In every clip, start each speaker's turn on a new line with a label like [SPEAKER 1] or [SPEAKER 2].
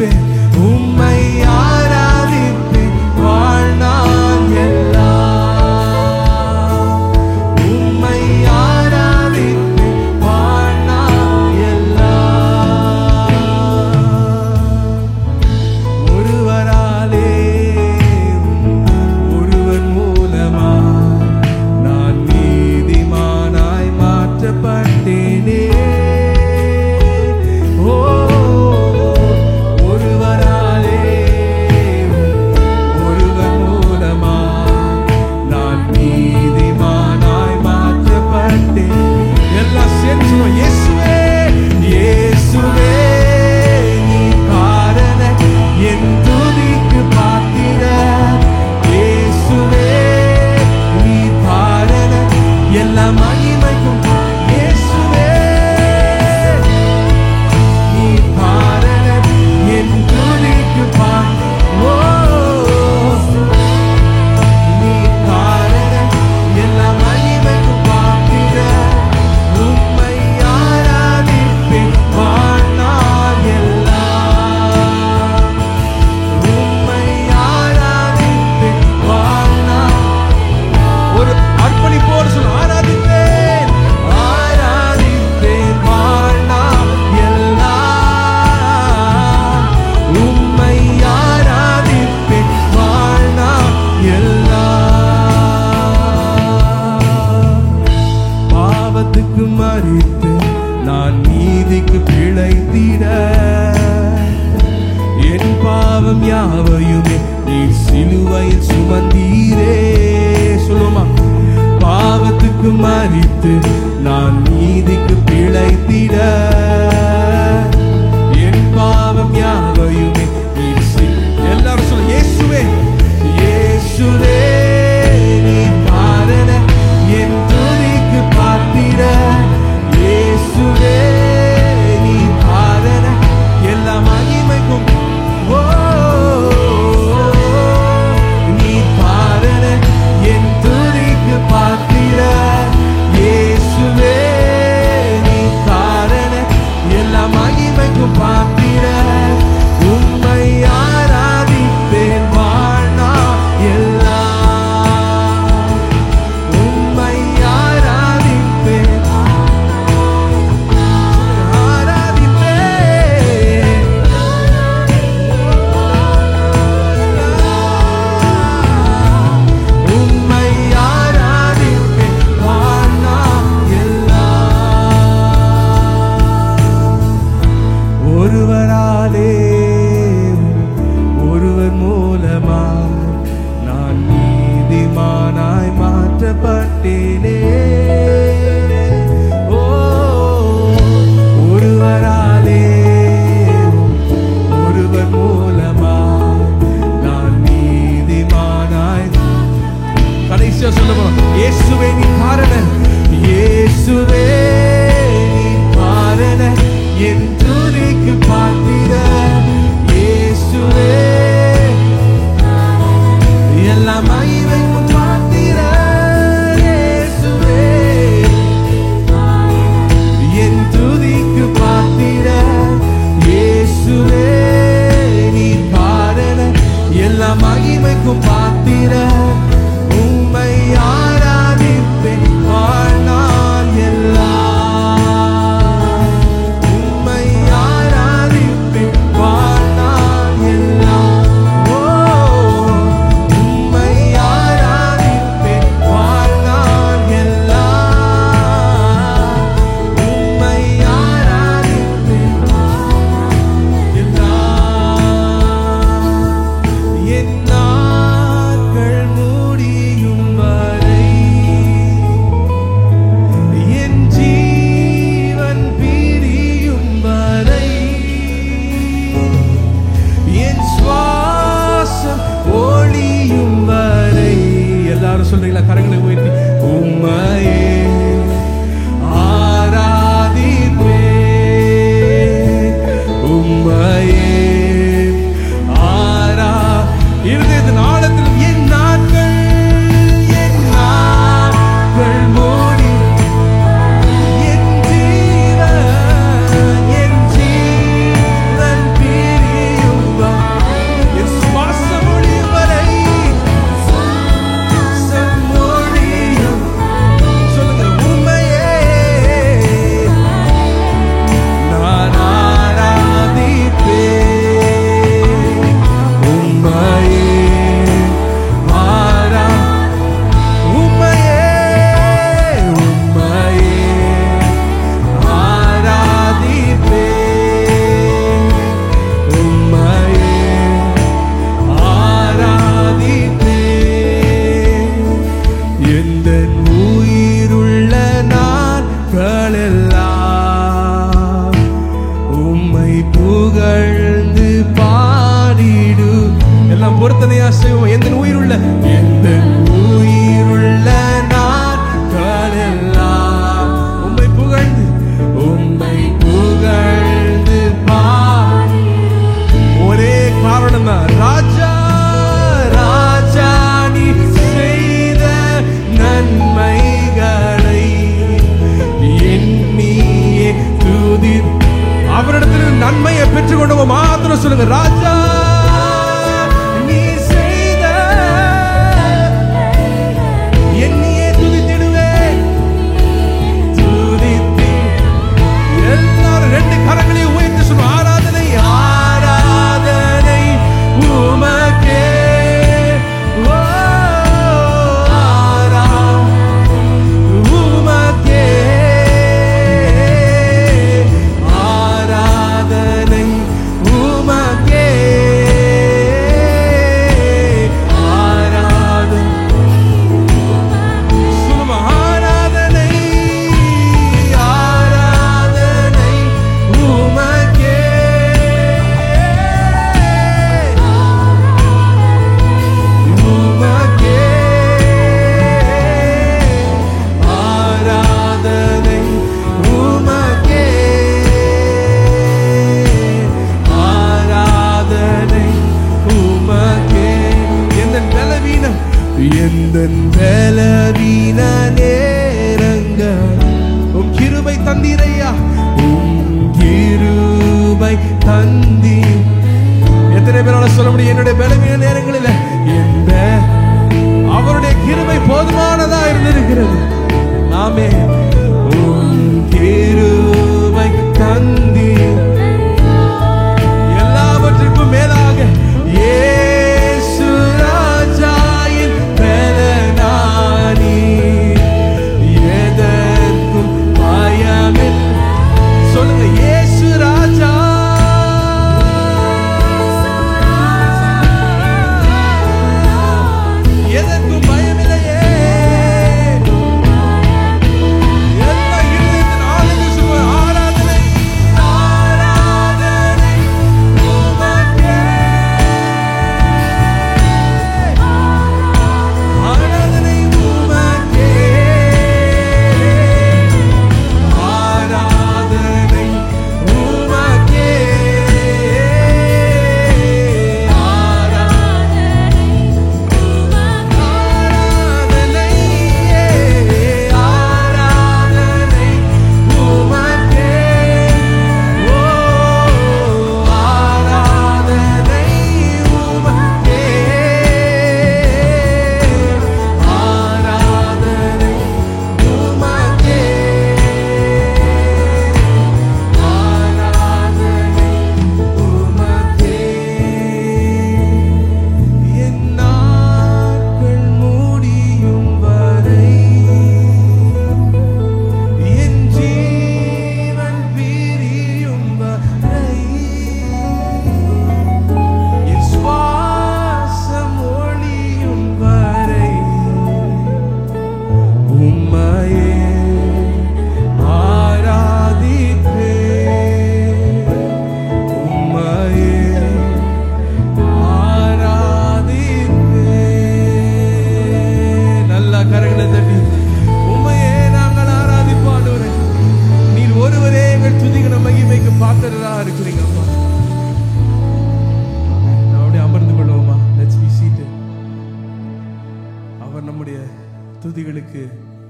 [SPEAKER 1] ஆராதிப்பேன், உம்மை ஆராதிப்பேன் வாழ்நாள் எல்லாம். உம்மை ஆராதிப்பேன் வாழ்நாள் எல்லாம். ஒருவராலே ஒருவர் மூலமா நான் நீதிமானாய் மாற்றப்பட்டேனே. மரித்து நான் நீதிக்கு பிழைத்திட என் பாவம் யாவையுமே நீர் சிலுவையில் சுமந்தீரே. சொல்லுமா, பாவத்துக்கு மரித்து நான் நீதிக்கு பிழைத்திட என் பாவம் யாவையுமே நீர் எல்லாரும் சொல்ல, இயேசுவே இயேசுவே நீ பாரன என் துதிக்கு பார்த்திட. இயேசுவே நீ பாரன எல்லா மகிமைக்கும் நீ பாரன என் துதிக்கு பார்த்திட. இயேசுவே நீ பாரன எல்லா மகிமைக்கும் பார்த்திட. உம்மை ஆராதிப்பேன் வாழ்நாள் எல்லாம். உம்மை ஆராதிப்பேன் உம்மை ஆராதிப்பேன் வாழ்நாள் எல்லாம். ஒருவராலே ஒருவர் மூலமாய் நான் நீதிமானாய் மாற்றப்பட்டேனே. ஓ, ஒருவராலே ஒருவர் மூலமாய் நான் நீதிமானாய். கடைசியா சொல்ல போறோம், இயேசுவே நீ காரணம். இயேசுவே நீ காரணம் என் துதிக்கு பார்த்திட. இயேசுவே எல்லா மகிமைக்கும் பார்த்திட. இயேசுவே புகழ்ந்து பாடிடு. எல்லாம் பொருத்தனையா செய்வோம். எந்த உயிருள்ள நாட்களெல்லாம் உம்மை புகழ்ந்து ஒரே காரணம் தான், ராஜா ராஜா நீ செய்த நன்மைகளை எண்ணியே துதி. அவரிடத்தில் நன்மையை பெற்றுக்கொண்டவங்க மாத்திரம் சொல்லுங்க, ராஜா நீ செய்த எண்ணியே துதித்திடுவேன். துதித்தி எல்லாரும் ரெண்டு கரங்களையும் உயர்த்தி சொல்லுவோம். ஆராதனை ஆராதனை உமக்கே. பலவீன நேரங்கள் உம் கிருபை தந்தீரையா, உம் கிருபை தந்தி. எத்தனை பேரால சொல்ல முடியும், என்னுடைய பலவீன நேரங்களில் எந்த அவருடைய கிருபை போதுமானதா இருந்திருக்கிறது. ஆமென். உம் கிருபை தந்தி. எல்லாவற்றிற்கும் மேலாக இயேசு ராஜாயின் பலனானி, எதற்கும் பயமில்லை. சொல்லுங்க, இயேசு ராஜா. எதற்கும் பயமில்லையே. எல்லா இருதயத்தின் ஆழத்தில் சொல்லுங்க, ஆராதனை ஆராதனை உமக்கே. ஆராதனை உமக்கே. ஆராதனை உமக்கே. துதிகளுக்கு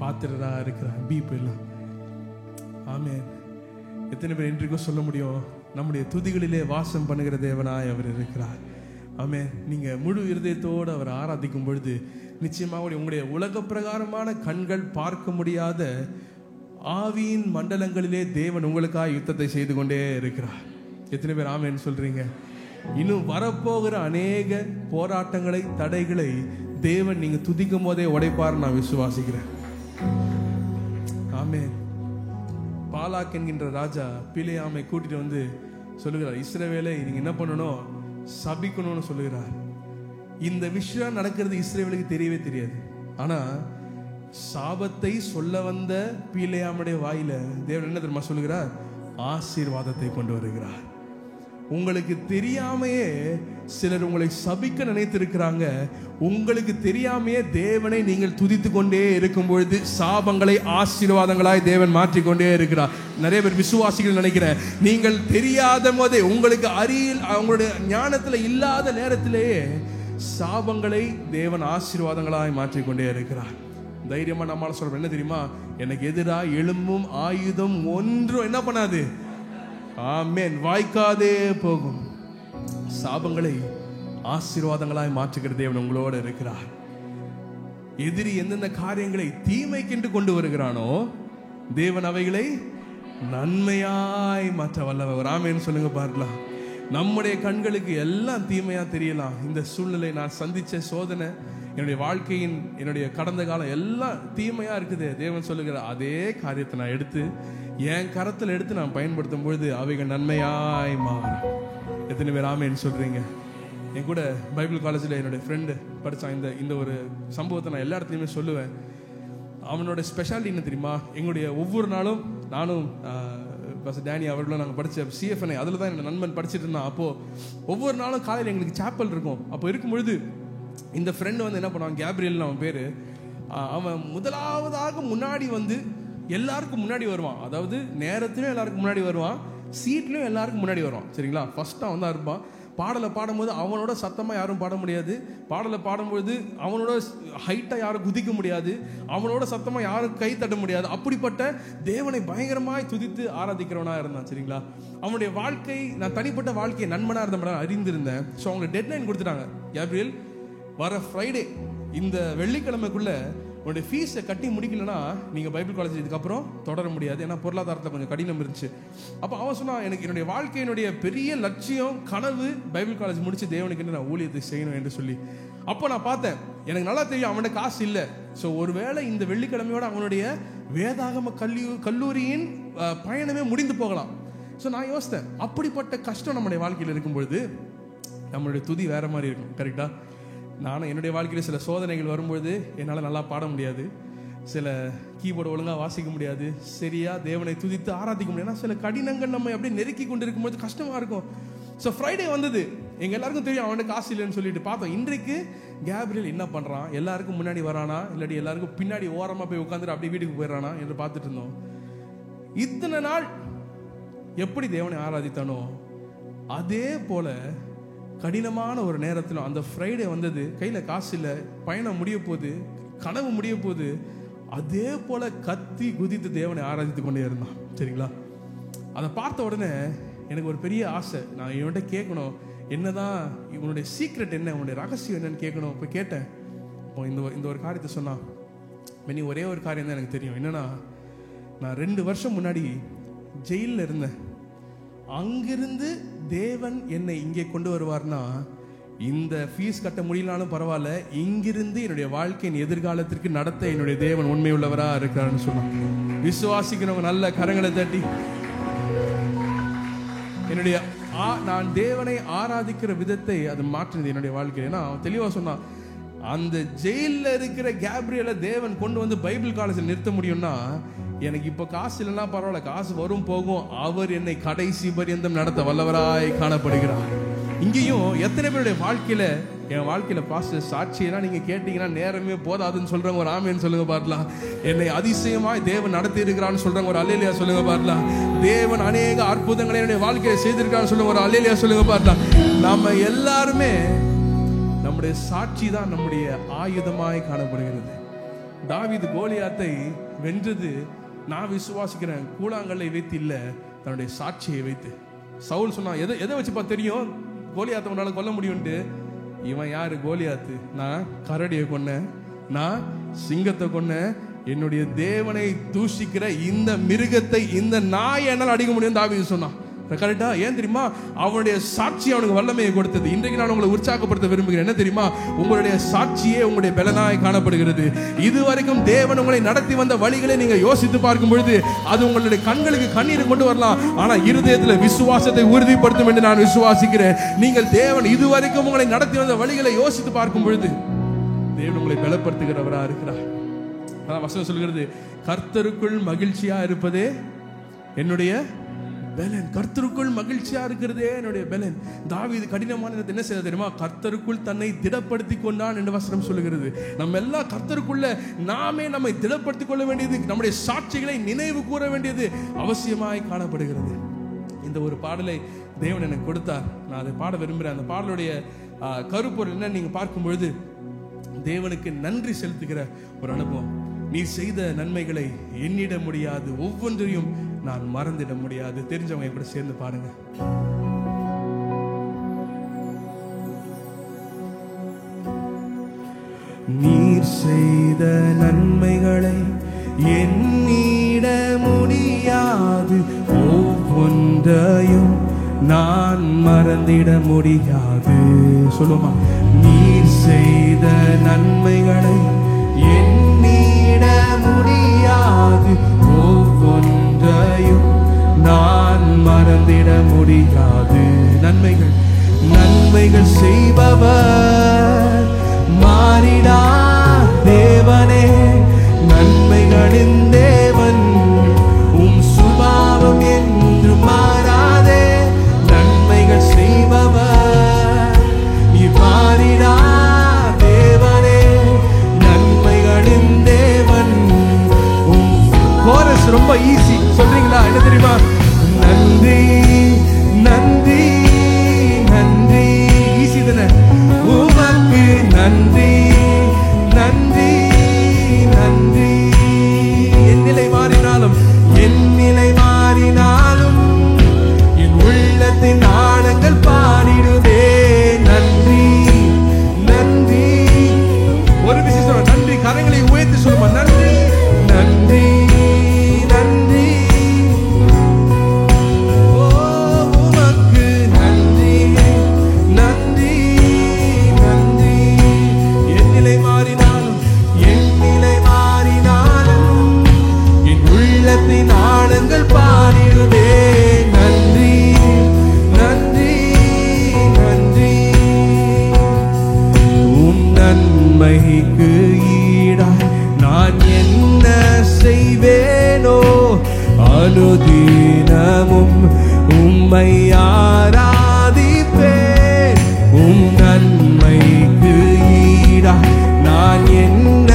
[SPEAKER 1] பாத்திரரா இருக்கிறார். ஆமென். எத்தனை பேர் இன்றைக்கும் சொல்ல முடியும், நம்முடைய துதிகளிலே வாசம் பண்ணுகிற தேவனாய் அவர் இருக்கிறார். ஆமென். நீங்க முழு இருதயத்தோடு அவர் ஆராதிக்கும் பொழுது நிச்சயமாக உங்களுடைய உலக பிரகாரமான கண்கள் பார்க்க முடியாத ஆவியின் மண்டலங்களிலே தேவன் உங்களுக்காக யுத்தத்தை செய்து கொண்டே இருக்கிறார். எத்தனை பேர் ஆமென் சொல்றீங்க? இன்னும் வரப்போகிற அநேக போராட்டங்களை, தடைகளை தேவன் நீங்க துதிக்கும் போதே உடைப்பார் நான் விசுவாசிக்கிறேன். ஆமென். பாலாக் என்கின்ற ராஜா பிலேயாமை கூட்டிட்டு வந்து சொல்லுகிறார், இஸ்ரவேலை நீங்க என்ன பண்ணணும், சபிக்கணும்னு சொல்லுகிறார். இந்த விஷயம் நடக்கிறது இஸ்ரவேலுக்கு தெரியவே தெரியாது. ஆனா சாபத்தை சொல்ல வந்த பிலேயாமுடைய வாயில தேவன் என்ன தெரியுமா சொல்லுகிறார், ஆசீர்வாதத்தை கொண்டு வருகிறார். உங்களுக்கு தெரியாமையே சிலர் உங்களை சபிக்க நினைத்திருக்கிறாங்க. உங்களுக்கு தெரியாமையே தேவனை நீங்கள் துதித்து கொண்டே இருக்கும் பொழுது சாபங்களை ஆசீர்வாதங்களாய் தேவன் மாற்றிக்கொண்டே இருக்கிறார். நிறைய பேர் விசுவாசிகள் நினைக்கிறேன், நீங்கள் தெரியாத போதே, உங்களுக்கு அறியில், அவங்களுடைய ஞானத்துல இல்லாத நேரத்திலேயே சாபங்களை தேவன் ஆசீர்வாதங்களாய் மாற்றிக்கொண்டே இருக்கிறார். தைரியமா நம்மால சொல்றோம், என்ன தெரியுமா, எனக்கு எதிராக எழும்பும் ஆயுதம் ஒன்றும் என்ன பண்ணாது, ஆமென், வாய்க்காதே போகும். சாபங்களை ஆசீர்வாதங்களாய் மாற்றுகிற தேவன் உங்களோடு இருக்கிறார். எதிரி எந்தெந்த காரியங்களை தீமைக்கென்று கொண்டு வருகிறானோ தேவன் அவைகளை நன்மையாய் மாற்ற வல்லவர். ஆமென் சொல்லுங்க பார்க்கலாம். நம்முடைய கண்களுக்கு எல்லாம் தீமையா தெரியலாம். இந்த சூழ்நிலை, நான் சந்திச்ச சோதனை, என்னுடைய வாழ்க்கையின், என்னுடைய கடந்த காலம் எல்லாம் தீமையா இருக்குது. தேவன் சொல்லுகிற அதே காரியத்தை நான் எடுத்து என் கரத்தில் எடுத்து நான் பயன்படுத்தும் பொழுது அவைகள் நன்மையாய் மாறும். எத்தனை பேர் ஆமென் சொல்றீங்க? என் கூட பைபிள் காலேஜில் என்னுடைய ஃப்ரெண்டு படித்தான். இந்த ஒரு சம்பவத்தை நான் எல்லா இடத்துலையுமே சொல்லுவேன். அவனோட ஸ்பெஷாலிட்டி என்ன தெரியுமா, எங்களுடைய ஒவ்வொரு நாளும் நானும் டேனி அவர்களும் நாங்கள் படித்த CFNI, அதில் தான் என்னோட நண்பன் படிச்சுட்டு இருந்தான். அப்போது ஒவ்வொரு நாளும் காலையில் எங்களுக்கு சாப்பல் இருக்கும். அப்போ இருக்கும்பொழுது இந்த ஃப்ரெண்டு வந்து என்ன பண்ணுவான், கேப்ரியல்னு அவன் பேர். அவன் முதலாவதாக முன்னாடி வந்து எல்லாருக்கும் முன்னாடி வருவான். அதாவது நேரத்திலும் எல்லாருக்கும் முன்னாடி வருவான், சீட்லையும் எல்லாருக்கும் முன்னாடி வருவான். சரிங்களா? ஃபர்ஸ்ட்டாக வந்து இருப்பான். பாடலை பாடும்போது அவனோட சத்தமாக யாரும் பாட முடியாது. பாடலை பாடும்பொழுது அவனோட ஹைட்டாக யாரும் குதிக்க முடியாது. அவனோட சத்தமாக யாரும் கை தட்ட முடியாது. அப்படிப்பட்ட தேவனை பயங்கரமாய் துதித்து ஆராதிக்கிறவனாக இருந்தான். சரிங்களா? அவனுடைய வாழ்க்கை, நான் தனிப்பட்ட வாழ்க்கையை நண்பனாக இருந்த அறிந்திருந்தேன். ஸோ அவங்களுக்கு டெட்லைன் கொடுத்துட்டாங்க, கேப்ரியல் வர ஃப்ரைடே, இந்த வெள்ளிக்கிழமைக்குள்ள உங்களுடைய ஃபீஸை கட்டி முடிக்கலன்னா நீங்கள் பைபிள் காலேஜ் இதுக்கப்புறம் தொடர முடியாது. ஏன்னா பொருளாதாரத்தில் கொஞ்சம் கடினம் இருந்துச்சு. அப்போ அவன் சொன்னான், எனக்கு என்னுடைய வாழ்க்கையினுடைய பெரிய லட்சியம், கனவு பைபிள் காலேஜ் முடிச்சு தேவனுக்கு நான் ஊழியத்தை செய்யணும் என்று சொல்லி. அப்போ நான் பார்த்தேன், எனக்கு நல்லா தெரியும் அவனுடைய காசு இல்லை. ஸோ ஒருவேளை இந்த வெள்ளிக்கிழமையோட அவனுடைய வேதாகம கல்லூரியின் பயணமே முடிந்து போகலாம். ஸோ நான் யோசித்தேன், அப்படிப்பட்ட கஷ்டம் நம்முடைய வாழ்க்கையில் இருக்கும்பொழுது நம்மளுடைய துதி வேற மாதிரி இருக்கும். கரெக்டா? நானும் என்னுடைய வாழ்க்கையில் சில சோதனைகள் வரும்பொழுது என்னால் நல்லா பாட முடியாது, சில கீபோர்டு ஒழுங்காக வாசிக்க முடியாது, சரியா தேவனை துதித்து ஆராதிக்க முடியாது. சில கடினங்கள் நம்ம அப்படியே நெருக்கி கொண்டு இருக்கும்போது கஷ்டமாக இருக்கும். ஸோ ஃப்ரைடே வந்தது, எங்கள் எல்லாருக்கும் தெரியும் அவனுக்கு காசு இல்லைன்னு சொல்லிட்டு பார்த்தோம். இன்றைக்கு கேப்ரியல் என்ன பண்ணுறான், எல்லாருக்கும் முன்னாடி வரானா இல்லாட்டி எல்லாருக்கும் பின்னாடி ஓரமாக போய் உட்காந்துட்டு அப்படியே வீட்டுக்கு போயிடறானா என்று பார்த்துட்டு இருந்தோம். இத்தனை நாள் எப்படி தேவனை ஆராதித்தானோ அதே போல கடினமான ஒரு நேரத்தில் அந்த ஃப்ரைடே வந்தது. கையில் காசு இல்லை, பயணம் முடிய போகுது, கனவு முடிய போகுது, அதே போல கத்தி குதித்து தேவனை ஆராதித்து கொண்டே இருந்தான். சரிங்களா? அதை பார்த்த உடனே எனக்கு ஒரு பெரிய ஆசை, நான் இவன்கிட்ட கேட்கணும், என்னதான் இவனுடைய சீக்ரெட் என்ன, உன்னுடைய ரகசியம் என்னன்னு கேட்கணும். இப்போ கேட்டேன். இப்போ இந்த ஒரு காரியத்தை சொன்னான். நீ ஒரே ஒரு காரியம் தான் எனக்கு தெரியும், என்னன்னா நான் 2 வருஷம் முன்னாடி ஜெயிலில் இருந்தேன். அங்கிருந்து தேவன் என்னை இங்கே கொண்டு வருவார்னா, இந்த ஃபீஸ் கட்ட முடியலாலும் பரவாயில்ல, இங்கிருந்து என்னுடைய வாழ்க்கையின் எதிர்காலத்திற்கு நடத்த என்னுடைய தேவன் உண்மை உள்ளவரா இருக்கிறான்னு சொன்னான். விசுவாசிக்கிறவங்க நல்ல கரங்களை தட்டி என்னுடைய நான் தேவனை ஆராதிக்கிற விதத்தை அது மாற்றினது என்னுடைய வாழ்க்கை. ஏன்னா அவன் தெளிவாக சொன்னான், அந்த ஜெயிலில் இருக்கிற கேப்ரியலை தேவன் கொண்டு வந்து பைபிள் காலேஜில் நிறுத்த முடியும்னா, எனக்கு இப்போ காசு இல்லைன்னா பரவாயில்ல, காசு வரும் போகும், அவர் என்னை கடைசி பரியந்தம் நடத்த வல்லவராய் காணப்படுகிறார். இங்கேயும் எத்தனை பேருடைய வாழ்க்கையில, என் வாழ்க்கையில பாஸ்டர் சாட்சியெல்லாம் நீங்க கேட்டீங்கன்னா நேரமே போதாதுன்னு சொல்றவங்க ஒரு ஆமேன்னு சொல்லுங்க பார்க்கலாம். என்னை அதிசயமாய் தேவன் நடத்தி இருக்கிறான்னு சொல்றவங்க ஒரு அல்லேலியா சொல்லுங்க பார்க்கலாம். தேவன் அநேக அற்புதங்களை என்னுடைய வாழ்க்கையில செய்திருக்கான்னு சொல்லுங்க ஒரு அல்லேலியா சொல்லுங்க பார்க்கலாம். நம்ம எல்லாருமே நம்முடைய சாட்சி தான் நம்முடைய ஆயுதமாய் காணப்படுகிறது. தாவீது கோலியாத்தை வென்றது நான் விசுவாசிக்கிறேன் கூழாங்கல்லை வைத்து இல்ல, தன்னுடைய சாட்சியை வைத்து. சவுல் சொன்னா, எதை வச்சுப்பா தெரியும் கோலியாத்தை உன்னால கொல்ல முடியும்ட்டு? இவன் யாரு கோலியாத்து? நான் கரடியை கொன்னேன், நான் சிங்கத்தை கொன்னேன், என்னுடைய தேவனை தூஷிக்கிற இந்த மிருகத்தை, இந்த நாயை என்னால் அடிக்க முடியும் தாவீது சொன்னான். கரெக்டா? ஏன் தெரியுமா? அவனுடைய சாட்சி அவனுக்கு வல்லமையை கொடுத்தது. இன்றைக்கு நான் உங்களை உற்சாகப்படுத்த விரும்புகிறேன். என்ன தெரியுமா? உங்களுடைய சாட்சியே உங்களுடைய பலனாய் காணப்படுகிறது. இதுவரைக்கும் தேவன் உங்களை நடத்தி வந்த வழிகளை நீங்க யோசித்து பார்க்கும் பொழுது அது உங்களுடைய கண்களுக்கு கண்ணீரை கொண்டு வரலாம். ஆனா இருதயத்தில் விசுவாசத்தை உறுதிப்படுத்தும் என்று நான் விசுவாசிக்கிறேன். நீங்கள் தேவன் இதுவரைக்கும் உங்களை நடத்தி வந்த வழிகளை யோசித்து பார்க்கும் பொழுது தேவன் உங்களை பலப்படுத்துகிறவரா இருக்கிறார். அதான் வசனம் சொல்கிறது, கர்த்தருக்குள் மகிழ்ச்சியா இருப்பதே என்னுடைய பலன். கர்த்தருக்குள் மகிழ்ச்சியா இருக்கிறதே என்னுடைய பலன். தாவீது கடினமான என்ன செய்ய தெரியுமா? கர்த்தருக்குள் தன்னை திடப்படுத்தி கொண்டான் என்று வசனம் சொல்லுகிறது. நம்ம எல்லாம் கர்த்தருக்குள்ள நாமே நம்மை திடப்படுத்திக் கொள்ள வேண்டியது, நம்முடைய சாட்சிகளை நினைவு கூற வேண்டியது அவசியமாய் காணப்படுகிறது. இந்த ஒரு பாடலை தேவன் எனக்கு கொடுத்தார், நான் அதை பாட விரும்புகிறேன். அந்த பாடலுடைய கருப்பொருள் என்ன நீங்க பார்க்கும் பொழுது, தேவனுக்கு நன்றி செலுத்துகிற ஒரு அனுபவம். நீ செய்த நன்மைகளை எண்ணிட முடியாது, ஒவ்வொன்றையும் நான் மறந்திட முடியாது. தெரிஞ்சவங்க கூட சேர்ந்து பாருங்க. நீர் செய்த நன்மைகளை எண்ணிட முடியாது, ஒவ்வொன்றையும் நான் மறந்திட முடியாது. சொல்லுமா? நீர் செய்த நன்மைகளை எண்ணிட முடியாது, ஒவ்வொன்றையும் நான் மறந்திட முடியாது. நன்மைகள் நன்மைகள் செய்பவர் மாறிடா தேவனே, நன்மைகளின் தேவன் உம் சுபாவம் என்று மாறாதே. நன்மைகள் செய்பவர் நீ மாறிடா தேவனே, நன்மைகளின் தேவன் உம். கோரஸ் ரொம்ப ஈஸி, சொல்றீங்களா? என்ன தெரியுமா? நன்றி நன்றி நன்றி, ஈஸி தானே? உமக்கு நன்றி நன்றி நன்றி. என் நிலை மாறினாலும், என் நிலை மாறினாலும், என் உள்ளத்தின் ஆழங்கள் பாடிடுதே நன்றி நன்றி. ஒரு விஷயம் சொல்ற, நன்றி. கரங்களை உயர்த்தி சொல்லுமா? நன்றி நன்றி நன்றி. ஓ உமக்கு நன்றி நன்றி நன்றி. என் நிலை மாறினாலும், என் நிலை மாறினாலும், என் உள்ளத்தின் ஆழங்கள் பாடிடுதே நன்றி நன்றி நன்றி. உம் நன்மைக்கு ஈடாய் நான் என்ன செய்வேனோ, அனுதினமும் உம்மை ஆராதிப்பேன். உம் நன்மைக்கு ஈடாய் நான் என்ன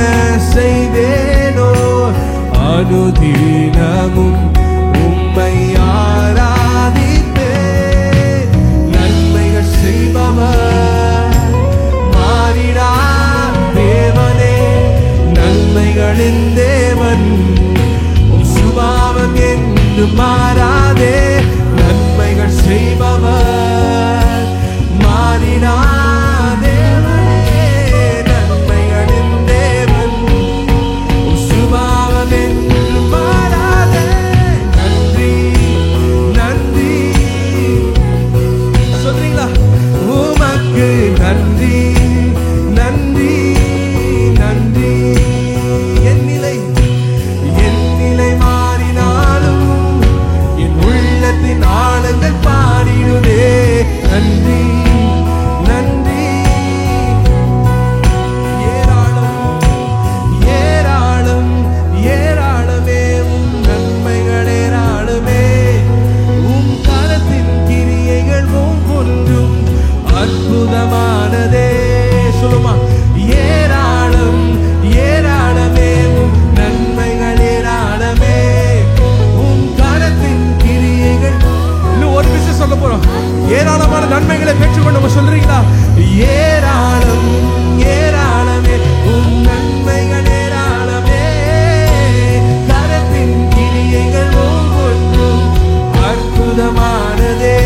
[SPEAKER 1] செய்வேனோ, அனுதினமும் உம்மை ஆராதிப்பேன். நன்மைகள் செய்பவர் மாறிடா தேவனே, நன்மைகளின் தேவன் உம் சுபாவம் என்று மாறாதே. நன்மைகள் செய்பவர் மாறிடா தேவனே, நன்மைகளின் தேவன் உம் சுபாவம் என்று மாறாதே. நன்றி நன்றி. சொல்றீங்களா? உமக்கு நன்றி நன்றி நன்றி. என் நிலை மாறினாலும், என் உள்ளத்தின் ஆழங்கள் பாடிடுதே நன்றி நன்றி. ஏராளம் ஏராளம் ஏராளமே உம் நன்மைகள் ஏராளமே. உம் கரத்தின் கிரியைகள் ஒவ்வொன்றும் அற்புதமானதே. சொல்லுமா? ஏராளம் ஏராளமே உம் நன்மைகள் ஏராளமே. உம் கரத்தின் கிரியைகள். இன்னும் ஒரு விஷயம் சொல்ல போறோம். ஏராளமான நன்மைகளை பெற்றுக்கொண்டு நம்ம சொல்றீங்களா? ஏராளம் ஏராளமே உம் நன்மைகள் ஏராளமே. கரத்தின் கிரியைகள் ஒவ்வொன்றும் அற்புதமானதே,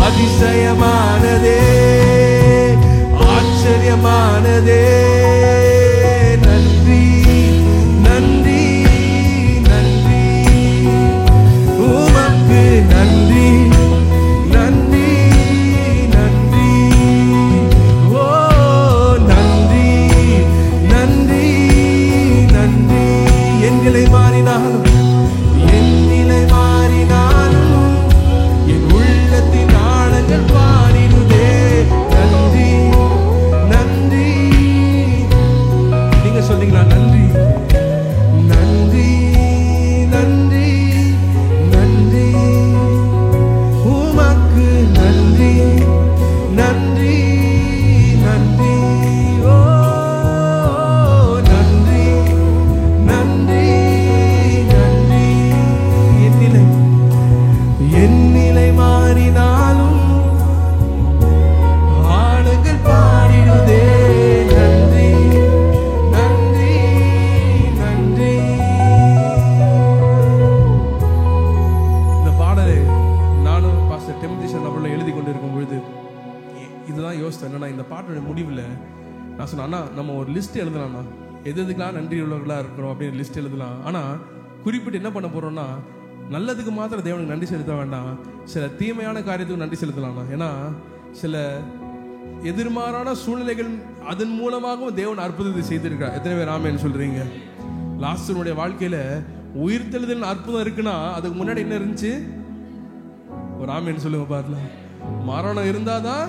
[SPEAKER 1] அதிசயமானதே, ஆச்சரியமானதே. நன்றி நன்றி நன்றி. உமக்கு நன்றி நன்றி நன்றி. ஓ நன்றி நன்றி நன்றி. என் நிலை மாறினாலும், என் நிலை மாறினாலும், என் உள்ளத்தின் ஆழங்கள் பாடிடுதே நன்றி நன்றி யோசித்தேன். என்னன்னா இந்த பாட்டுடைய முடிவில் நான் சொன்னேன், அண்ணா நம்ம ஒரு லிஸ்ட் எழுதலாம்ண்ணா, எதுக்கெல்லாம் நன்றி உள்ளவர்களாக இருக்கிறோம் அப்படின்னு லிஸ்ட் எழுதலாம். ஆனால் குறிப்பிட்டு என்ன பண்ண போகிறோம்னா, நல்லதுக்கு மாத்திரம் தேவனுக்கு நன்றி செலுத்த வேண்டாம், சில தீமையான காரியத்துக்கு நன்றி செலுத்தலாம்ண்ணா. ஏன்னா சில எதிர்மாறான சூழ்நிலைகள் அதன் மூலமாகவும் தேவன் அற்புதத்தை செய்திருக்கிறார். எத்தனை பேர் ஆமென் சொல்றீங்க? லாசருடைய வாழ்க்கையில உயிர்த்தெழுதல் அற்புதம் இருக்குன்னா அதுக்கு முன்னாடி என்ன இருந்துச்சு? ஒரு ஆமென் சொல்லுங்க பாருலாம். மரணம் இருந்தாதான்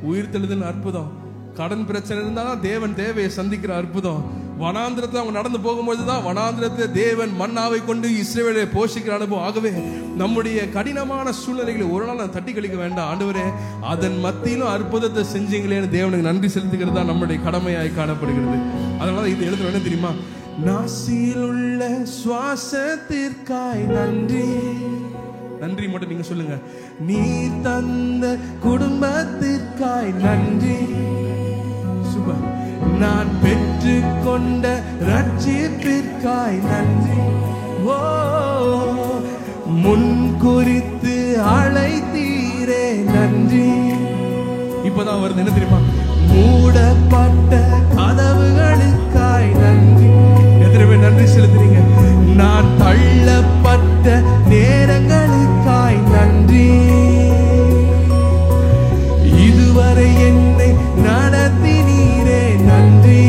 [SPEAKER 1] உயிர்த்தெழுதல் அற்புதம், கடன் பிரச்சனை இருந்தாதான் தேவன் தேவையை சந்திக்கிற அற்புதம், வனாந்திரத்தில் அவங்க நடந்து போகும்போதுதான் வனாந்திரத்தில் தேவன் மன்னாவை கொண்டு இஸ்ரவேலை போஷிக்கிற அனுபவம். ஆகவே நம்முடைய கடினமான சூழ்நிலைகளை ஒரு நாள் தட்டி கழிக்க வேண்டாம். ஆண்டவரே, அதன் மத்தியிலும் அற்புதத்தை செஞ்சீங்களேன்னு தேவனுக்கு நன்றி செலுத்துகிறது தான் நம்முடைய கடமையாய் காணப்படுகிறது. அதனால இது எழுதுற என்ன தெரியுமா? நாசியில் உள்ள சுவாசத்திற்காய் நன்றி. நன்றி மட்டும் நீங்க சொல்லுங்க. நீ தந்த குடும்பத்திற்காய் நன்றி. சுபர். நான் பெற்று கொண்ட ரட்சிப்பிற்காய் நன்றி. ஓ, முன் குறித்து அழைத்தீரே நன்றி. இப்பதான் வருது என்ன தெரியுமா? மூடப்பட்ட கதவுகளுக்காய் நன்றி. எத்தனை பேர் நன்றி செலுத்துறீங்க? நான் தள்ளப்பட்ட நேரங்களுக்காய் நன்றி. இதுவரை என்னை நடத்தினீரே நன்றி.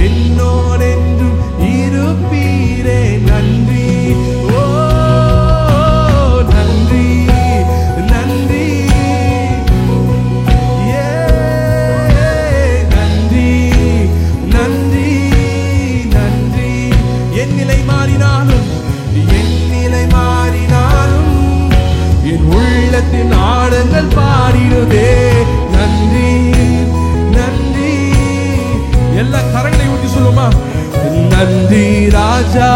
[SPEAKER 1] என்னோடென்றும் இருப்பீரே நன்றி. ஓ நன்றி நன்றி, நன்றி நன்றி நன்றி. என் நிலை மாறினாலும் என் உள்ளத்தின் ஆழங்கள் பாடிடுதே நன்றி நன்றி. எல்லா கரங்களை ஊற்றி சொல்லுமா? நன்றி ராஜா,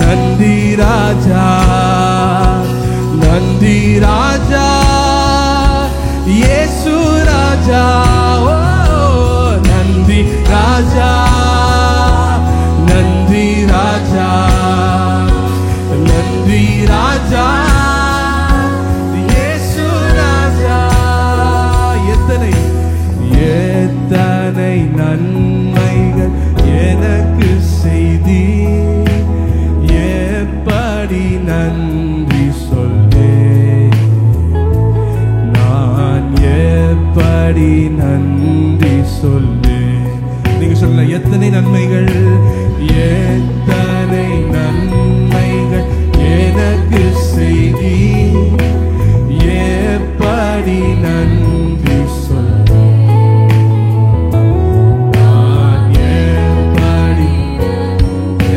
[SPEAKER 1] நன்றி ராஜா, நன்றி ராஜா, இயேசு ராஜா. ஓ நன்றி ராஜா, நன்றி ராஜா, நன்றி ராஜா, இயேசு ராஜா. எத்தனை எத்தனை நன்மைகள் எனக்கு செய்தி, எப்படி நன்றி சொல்லே, நான் எப்படி நன்றி சொல்லே. நீங்க சொல்ல எத்தனை நன்மைகள், எத்தனை நன்மைகள் எனக்கு செய்தி, எப்படி நன்றி சொல்ல, நான் எப்படி.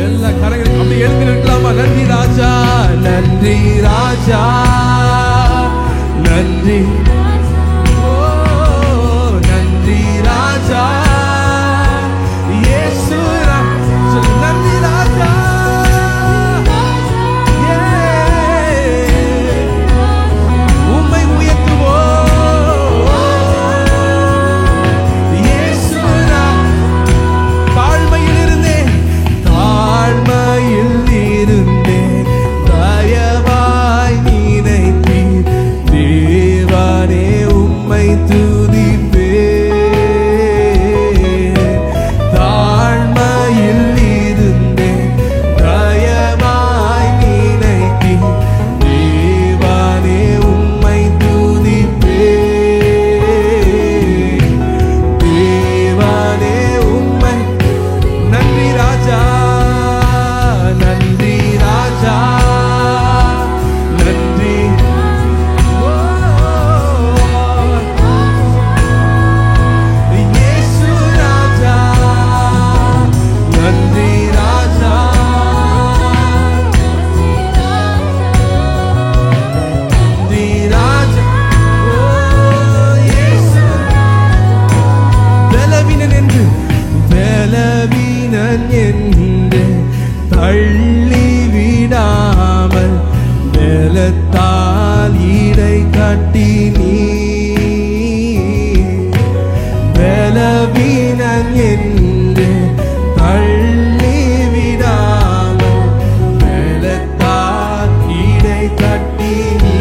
[SPEAKER 1] எல்லா கரங்களும் அப்படி எழுதி இருக்கலாமா? நன்றி ராஜா, நன்றி ராஜா, நன்றி. ஓ நன்றி ராஜா, இயேசு நன்றி ராஜா. உம்மை உயர்த்துவோம் இயேசு. தாழ்மையில் இருந்தேன் தயவாய் நினைத்தீர் தேவனே, உம்மை துதிப்பேன். தாழ்மையில் இருந்தேன் தயவாய் நினைத்தீர் தேவனே, உம்மை துதிப்பேன். தேவனே உம்மை. நன்றி ராஜா, நன்றி ராஜா, நன்றி. இயேசு ராஜா, நன்றி ராஜா, நன்றி ராஜா. ஓ இயேசு. பலவீனன் என்று தள்ளி விடாமல் பலத்தால் இடை கட்டி நீ, பலவீனன் என்று தள்ளி விடாமல் பலத்தால் இடை கட்டி நீ,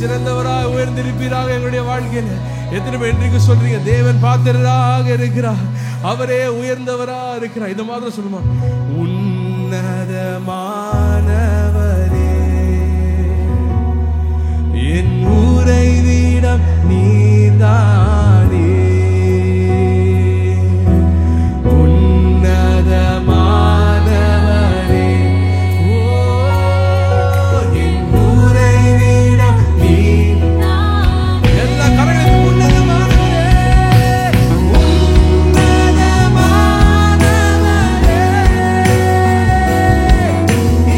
[SPEAKER 1] சிறந்தவராக உயர்ந்திருப்பீராக எங்களுடைய வாழ்க்கையில. எத்தனை பேர் இன்றைக்கு சொல்றீங்க தேவன் பாத்திரராக இருக்கிறார், அவரே உயர்ந்தவராக இருக்கிறார். இந்த மாதிரி சொல்லுமா, உன்னதமானவரே என் உறைவிடம் நீர்தானே, உன்னதமானவரே என் உறைவிடம் நீர்தானே. எல்லா கரங்களும் உன்னதமானவரே, உன்னதமானவரே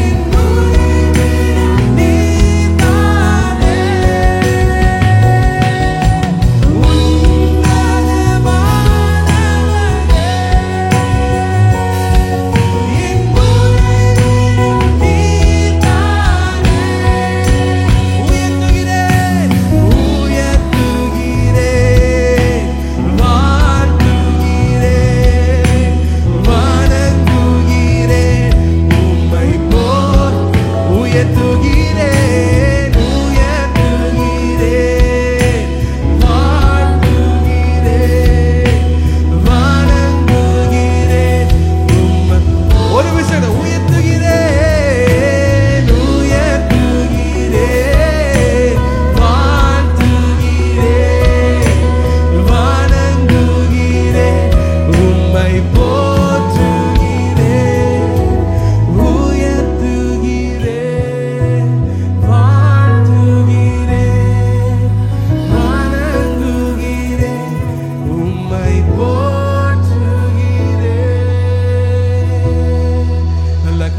[SPEAKER 1] என் உறைவிடம் நீர்தானே,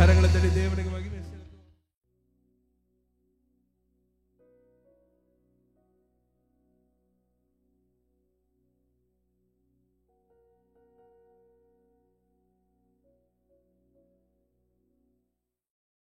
[SPEAKER 1] கரங்களை தட்டி தேவனுக்கு மகிமை.